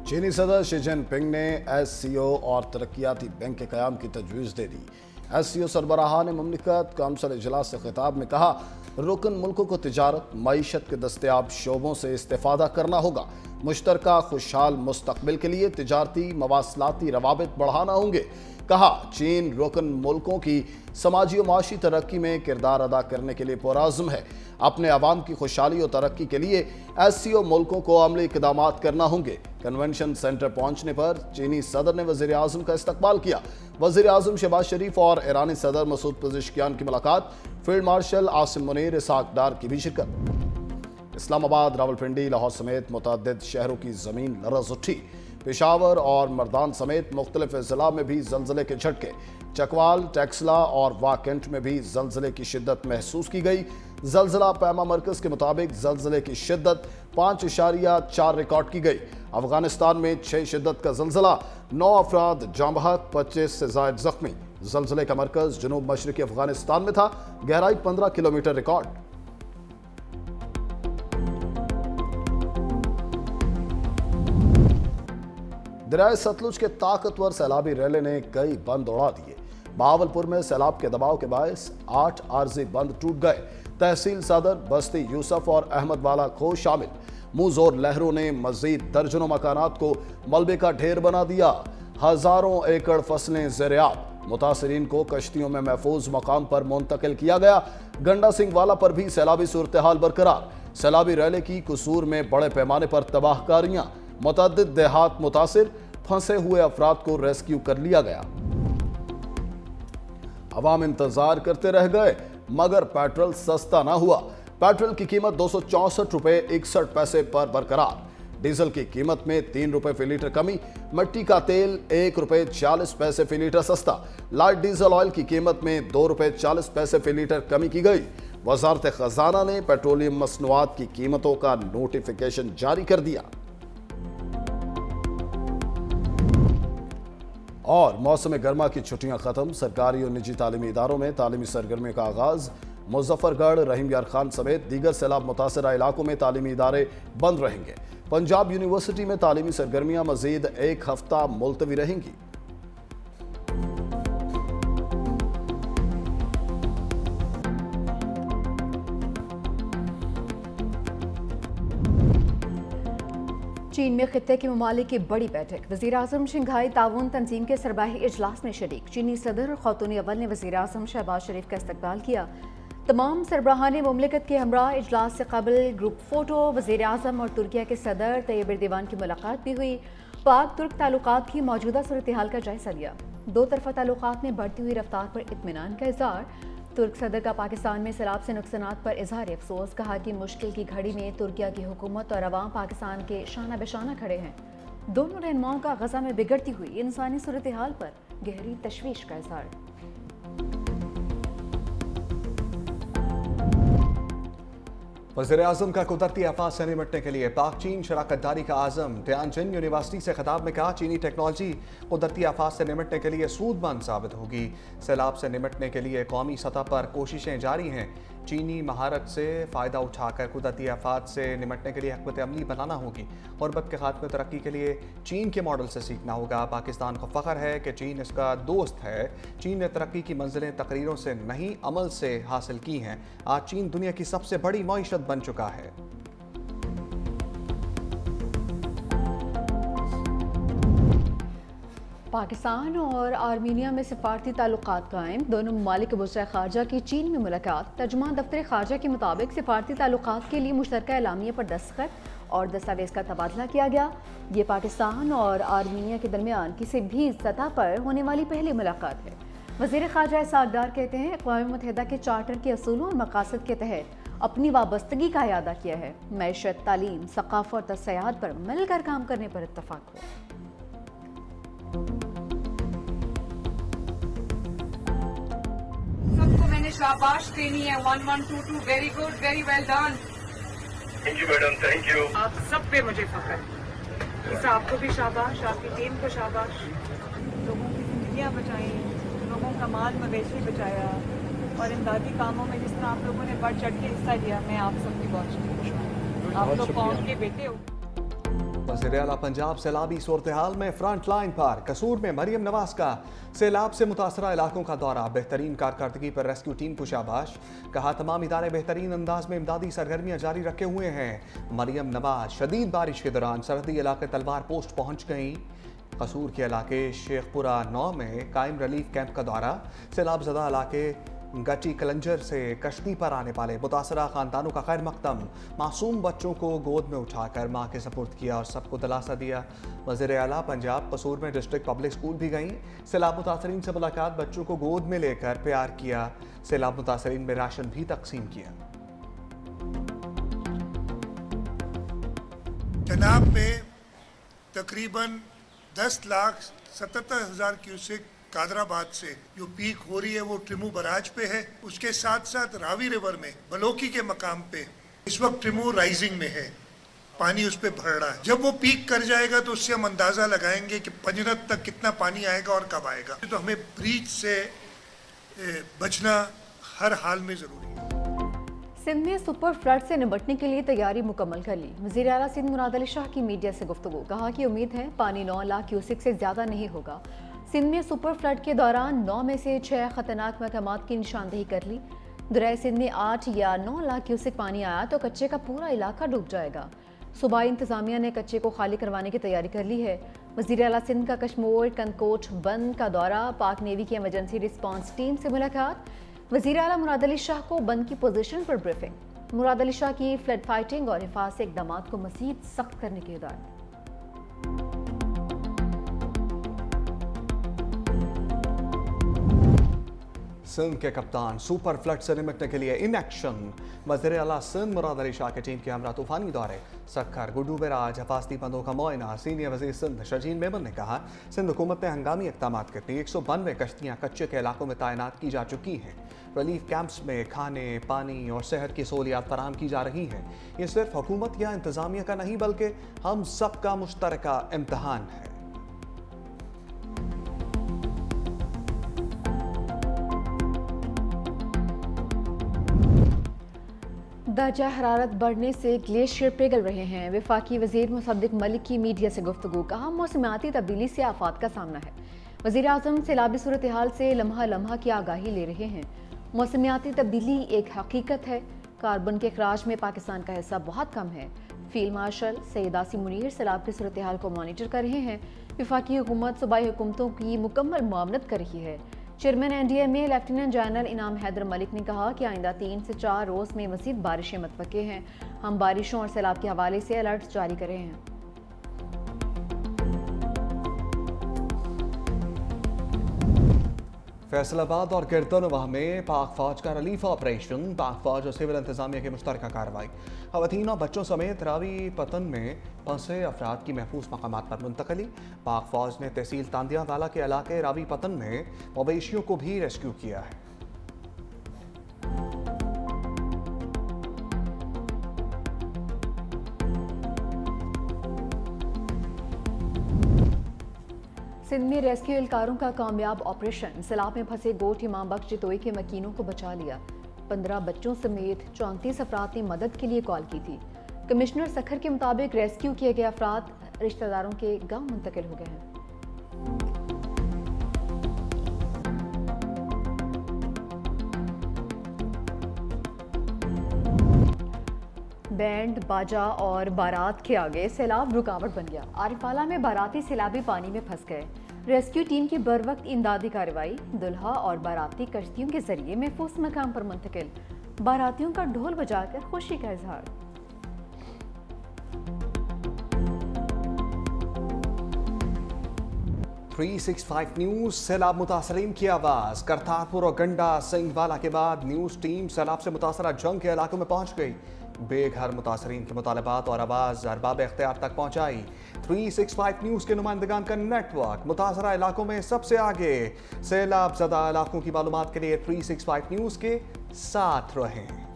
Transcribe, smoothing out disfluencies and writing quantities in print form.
चीनी सदर Xi Jinping ने एससीओ और तरक्याती बैंक के क़याम की तजवीज़ दे दी। एससीओ सरबराह ने मुमलिकत कौंसिल इजलास से खिताब में कहा, रुकन मुल्कों को तिजारत मईशत के दस्तयाब शोबों से इस्तेफादा करना होगा। मुश्तरका खुशहाल मुस्तकबिल के लिए तिजारती मवासलाती रवाबित बढ़ाना होंगे। कहा, चीन रुकन मुल्कों की समाजी और माशी तरक्की में किरदार अदा करने के लिए पुरअज़्म है। अपने अवाम की खुशहाली और तरक्की के लिए एससीओ मुल्कों को अमली इक़दामात करना होंगे। कन्वेंशन सेंटर पहुंचने पर चीनी सदर ने वज़ीर आज़म का इस्तकबाल किया। वज़ीर आज़म शहबाज शरीफ और ईरानी सदर मसूद पेज़ेश्कियान की मुलाकात, फील्ड मार्शल आसिम मुनीर इसहाक डार की भी शिरकत। इस्लामाबाद, रावलपिंडी, लाहौर समेत मुतअद्दिद शहरों की ज़मीन लरज़ उठी। पेशावर और मर्दान समेत मुख्तलिफ अज़ला में भी ज़लज़ले के झटके। चकवाल, टेक्सला और वाकेंट में भी ज़लज़ले की शिद्दत महसूस की गई। ज़लज़ला पैमा मरकज़ के मुताबिक ज़लज़ले की शिद्दत 5.4 रिकॉर्ड की गई। अफगानिस्तान में 6 शिद्दत का ज़लज़ला, 9 अफराद जाँ बहक, 25 से ज़ायद ज़ख्मी। ज़लज़ले का मरकज़ जनूब मशरक़ी अफगानिस्तान में था। गहराई 15 किलोमीटर रिकॉर्ड। दरियाए सतलुज के ताकतवर सैलाबी रैले ने कई बंद उड़ा दिए। बहावलपुर में सैलाब के दबाव के बायस 8 आर्जी बंद टूट गए। तहसील सदर, बस्ती यूसुफ और अहमद वाला को शामिल। मुंह जोर लहरों ने मजीद दर्जनों मकानात को मलबे का ढेर बना दिया। हजारों एकड़ फसलें ज़ेर-ए-आब। मुतासरीन को कश्तियों में महफूज मकाम पर मुंतकिल किया गया। गंडा सिंह वाला पर भी सैलाबी सूरत हाल बरकरार। सैलाबी रैले की कसूर में बड़े पैमाने पर तबाहकारियां। मुतअद्दिद देहात मुतासिर, फंसे हुए अफराद को रेस्क्यू कर लिया गया। अवाम इंतजार करते रह गए मगर पेट्रोल सस्ता ना हुआ। पेट्रोल की कीमत 264 रुपए 61 पैसे पर बरकरार। डीजल की कीमत में 3 रुपए फी लीटर कमी। मिट्टी का तेल 1 रुपए 40 पैसे फी लीटर सस्ता। लाइट डीजल ऑयल की कीमत में 2 रुपए 40 पैसे फी लीटर कमी की गई। वजारत खजाना ने पेट्रोलियम मसनूआत की कीमतों का नोटिफिकेशन जारी कर दिया। और मौसम गर्मा की छुट्टियां खत्म। सरकारी और निजी तालीमी इदारों में तालीमी सरगर्मियों का आगाज। मुजफ्फरगढ़, रहीम यार खान समेत दीगर सैलाब मुतासरा इलाकों में तालीमी इदारे बंद रहेंगे। पंजाब यूनिवर्सिटी में तालीमी सरगर्मियां मजीद 1 हफ्ता मुलतवी रहेंगी। चीन में खित्ते के ममालिक की बड़ी बैठक। वज़ीर आज़म शंघाई ताउन तंजीम के सरबाही इजलास में शरीक। चीनी सदर और खतून अव्वल ने वज़ीर आज़म शहबाज शरीफ का इस्तकबाल किया। तमाम सरबराहान मुमलिकत के हमरा इजलास से कबल ग्रुप फोटो। वज़ीर आज़म और तुर्किया के सदर तैयब एर्दोगान की मुलाकात भी हुई। पाक तुर्क ताल्लुकात की मौजूदा सूरत हाल का जायजा लिया। दो तरफा ताल्लुकात में बढ़ती हुई रफ्तार पर इत्मीनान का इज़हार। तुर्क सदर का पाकिस्तान में सैलाब से नुकसानात पर इजहार अफसोस। कहा कि मुश्किल की घड़ी में तुर्किया की हुकूमत और अवाम पाकिस्तान के शाना बेशाना खड़े हैं। दोनों रहनुमाओं का गजा में बिगड़ती हुई इंसानी सूरत हाल पर गहरी तशवीश का इजहार। वज़ीर आज़म का कुदरती आफात से निपटने के लिए पाक चीन शराकत दारी का आज़म। तियानजिन यूनिवर्सिटी से खिताब में कहा, चीनी टेक्नोलॉजी कुदरती आफात से निपटने के लिए सूदमंद साबित होगी। सैलाब से निपटने के लिए कौमी सतह पर कोशिशें जारी हैं। चीनी महारत से फ़ायदा उठाकर कुदरती आफात से निपटने के लिए हिकमत अमली बनाना होगी। गुरबत के खात्मे तरक्की के लिए चीन के मॉडल से सीखना होगा। पाकिस्तान को फ़ख्र है कि चीन इसका दोस्त है। चीन ने तरक्की की मंजिलें तकरीरों से नहीं, अमल से हासिल की हैं। आज चीन दुनिया की सबसे बड़ी मईशत बन चुका है। पाकिस्तान और आर्मीनिया में सिफारती ताल्लुकात कायम। दोनों ममालिक के वज़ीर ख़ारजा की चीन में मुलाकात। तर्जुमान दफ्तर ख़ारजा के मुताबिक सिफारती ताल्लुकात के लिए मुश्तरका एलामिया पर दस्तखत और दस्तावेज़ का तबादला किया गया। ये पाकिस्तान और आर्मीनिया के दरमियान किसी भी सतह पर होने वाली पहली मुलाकात है। वज़ीर ख़ारजा इसहाक डार कहते हैं, अक़वाम मुत्तहिदा के चार्टर के असूलों और मकासद के तहत अपनी वाबस्तगी का इरादा किया है। मैशत, तालीम, सक़ाफ़त और सयाहत पर मिलकर काम करने पर इत्तफ़ाक़ हुआ। सबको मैंने शाबाश देनी है। 1122 very good, very well done. Thank you madam, thank you. आप सब पे मुझे फख्र है। इस आपको भी शाबाश, आपकी टीम को शाबाश। लोगों की जिंदगियां बचाई, लोगों का माल मवेशी बचाया और इमदादी कामों में जिस तरह आप लोगों ने बढ़ चढ़ के हिस्सा लिया, मैं आप सबकी बहुत शुक्रिया। आप लोग कौम के बेटे हो। वज़ीर-ए-आला पंजाब सैलाबी सूरत हाल में फ्रंट लाइन पर कसूर में मरियम नवाज का सैलाब से मुतासरा इलाकों का दौरा, बेहतरीन कारकर्दगी पर रेस्क्यू टीम को शाबाश। कहा तमाम इदारे बेहतरीन अंदाज में इमदादी सरगर्मियां जारी रखे हुए हैं। मरियम नवाज शदीद बारिश के दौरान सरहदी इलाके तलवार पोस्ट पहुंच गई। कसूर के इलाके शेखपुरा 9 में कायम रिलीफ कैंप का दौरा, सैलाब ज़दा इलाके गटी कलंजर से कश्ती पर आने वाले मुतासरा खानदानों का खैर मकदम, मासूम बच्चों को गोद में उठाकर मां के सपुर्द किया और सबको दिलासा दिया। वज़ीर-ए-आला पंजाब कसूर में डिस्ट्रिक्ट पब्लिक स्कूल भी गईं, सैलाब मुतासरीन से मुलाकात, बच्चों को गोद में लेकर प्यार किया, सैलाब मुतासरीन में राशन भी तकसीम किया। चनाब में तकरीबन 10,77,000 क्यूसेक कादराबाद से जो पीक हो रही है वो ट्रिमू बराज पे है। उसके साथ साथ रावी रिवर में बलोकी के मकाम पे इस वक्त ट्रिमू राइजिंग में है, पानी उस पे भर रहा है। जब वो पीक कर जाएगा तो उससे हम अंदाजा लगाएंगे कि पंजरत तक कितना पानी आएगा और कब आएगा। तो हमें ब्रीच से बचना हर हाल में जरूरी है। सिंध में सुपर फ्लड से निपटने के लिए तैयारी मुकम्मल कर ली। वज़ीर आला सिंध मुराद अली शाह की मीडिया से गुफ्तगू, कहा कि उम्मीद है पानी 9 लाख क्यूसेक से ज़्यादा नहीं होगा। सिंध में सुपर फ्लड के दौरान 9 में से 6 खतरनाक मकामात की निशानदेही कर ली। दरियाए सिंध में 8 या 9 लाख क्यूसेक पानी आया तो कच्चे का पूरा इलाका डूब जाएगा। सूबाई इंतजामिया ने कच्चे को खाली करवाने की तैयारी कर ली है। वज़ीर आला सिंध का कश्मीर कनकोट बंद का दौरा, पाक नेवी की इमरजेंसी रिस्पांस टीम से मुलाकात, वज़ीर आला मुराद अली शाह को बंद की पोजीशन पर ब्रीफिंग, मुराद अली शाह की फ्लड फाइटिंग और हिफाजती इक़दाम को मज़ीद सख्त करने की हिदायत। सिंध के कप्तान सुपर फ्लड से निपटने के लिए इन एक्शन। वज़ीर-ए-आला सिंध मुराद अली शाह की टीम के हमरा तूफानी दौरे, सक्खर गुड्डू बैराज हिफाजती बंदों का मुआयना। सीनियर वज़ीर सिंध शजीन मेमन ने कहा, सिंध हुकूमत ने हंगामी इक़दाम करके 192 कश्तियाँ कच्चे के इलाकों में तैनात की जा चुकी हैं। रिलीफ कैंप्स में खाने, पानी और सेहत की सहूलियात फराहम की जा रही हैं। ये सिर्फ हुकूमत या इंतज़ामिया का नहीं बल्कि हम सब का मुश्तरका इम्तहान है। दर्जा हरारत बढ़ने से ग्लेशियर पिघल रहे हैं। वफाकी वज़ीर मुसद्दिक मलिक की मीडिया से गुफ्तगू, कहा मौसमियाती तब्दीली से आफात का सामना है। वज़ीर आज़म सैलाबी सूरत हाल से लम्हा लम्हा की आगाही ले रहे हैं। मौसमियाती तब्दीली एक हकीकत है। कार्बन के अखराज में पाकिस्तान का हिस्सा बहुत कम है। फील्ड मार्शल सैयद आसिम मुनीर सैलाब की सूरत हाल को मॉनिटर कर रहे हैं। वफाकी हुकूमत सूबाई हुकूमतों की मुकम्मल मुआवनत कर रही है। चेयरमैन NDMA लेफ्टिनेंट जनरल इनाम हैदर मलिक ने कहा कि आइंदा 3 से 4 रोज़ में मज़ीद बारिशें मुतवक्के हैं। हम बारिशों और सैलाब के हवाले से अलर्ट जारी कर रहे हैं। फैसलाबाद और गिरदनवाह में पाक फौज का रिलीफ ऑपरेशन, पाक फौज और सिविल इंतजामिया की मुश्तरका कार्रवाई। खवातीन और बच्चों समेत रावी पतन में फंसे अफराद की महफूज मकामात पर मुंतकली। पाक फौज ने तहसील तांदिया वाला के इलाके रावी पतन में मवेशियों को भी रेस्क्यू किया है। सिंध में रेस्क्यू एहलकारों का कामयाब ऑपरेशन, सैलाब में फंसे गोट इमाम बख्श जतोई के मकीनों को बचा लिया। 15 बच्चों समेत 34 अफराद ने मदद के लिए कॉल की थी। कमिश्नर सखर के मुताबिक रेस्क्यू किए गए अफराद रिश्तेदारों के गांव मुंतकिल हो गए हैं। बैंड बाजा और बारात के आगे सैलाब रुकावट बन गया। आरिफाला में बाराती सैलाबी पानी में फंस गए। रेस्क्यू टीम की बरवक्त इमदादी कार्रवाई, दुल्हा और बाराती कश्तियों के जरिए महफूज मकाम पर मुंतकिल। बारातियों का ढोल बजाकर खुशी का इजहार। न्यूज़ सैलाब मुतासरीन की आवाज़। करतारपुर और गंडा सिंहवाला के बाद न्यूज़ टीम सैलाब से मुतासरा जंग के इलाकों में पहुंच गई। बेघर मुतासरीन के मुतालबात और आवाज़ अरबाब इख्तियार तक पहुंचाई। 365 न्यूज़ के नुमाइंदगान का नेटवर्क मुतासरा इलाकों में सबसे आगे। सैलाब ज़दा इलाकों की मालूमात के लिए 365 न्यूज़ के साथ रहें।